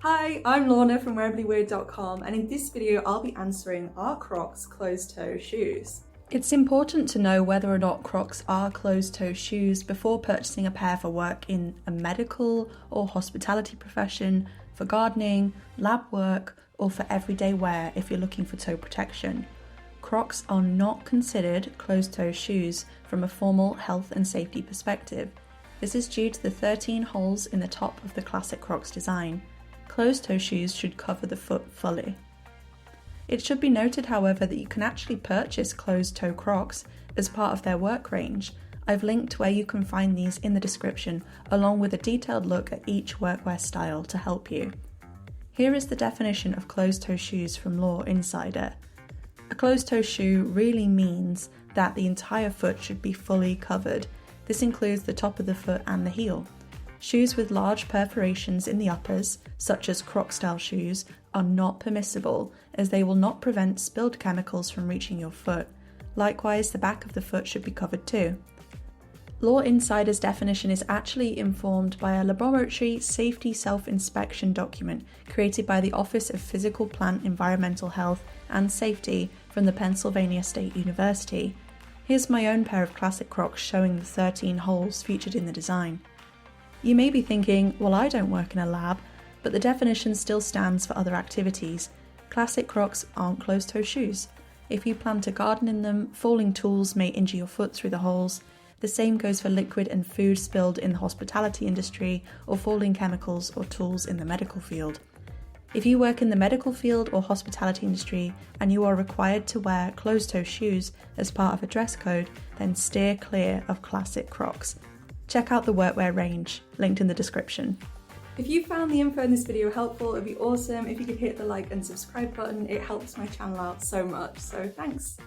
Hi, I'm Lorna from wearablyweird.com, and in this video I'll be answering, are Crocs closed-toe shoes? It's important to know whether or not Crocs are closed-toe shoes before purchasing a pair for work in a medical or hospitality profession, for gardening, lab work, or for everyday wear if you're looking for toe protection. Crocs are not considered closed-toe shoes from a formal health and safety perspective. This is due to the 13 holes in the top of the classic Crocs design. Closed-toe shoes should cover the foot fully. It should be noted, however, that you can actually purchase closed-toe Crocs as part of their work range. I've linked where you can find these in the description, along with a detailed look at each workwear style to help you. Here is the definition of closed-toe shoes from Law Insider. A closed-toe shoe really means that the entire foot should be fully covered. This includes the top of the foot and the heel. Shoes with large perforations in the uppers, such as Croc-style shoes, are not permissible as they will not prevent spilled chemicals from reaching your foot. Likewise, the back of the foot should be covered too. Law Insider's definition is actually informed by a laboratory safety self-inspection document created by the Office of Physical Plant Environmental Health and Safety from the Pennsylvania State University. Here's my own pair of classic Crocs showing the 13 holes featured in the design. You may be thinking, well, I don't work in a lab, but the definition still stands for other activities. Classic Crocs aren't closed-toe shoes. If you plan to garden in them, falling tools may injure your foot through the holes. The same goes for liquid and food spilled in the hospitality industry or falling chemicals or tools in the medical field. If you work in the medical field or hospitality industry and you are required to wear closed-toe shoes as part of a dress code, then steer clear of classic Crocs. Check out the workwear range, linked in the description. If you found the info in this video helpful, it'd be awesome if you could hit the like and subscribe button. It helps my channel out so much, so thanks.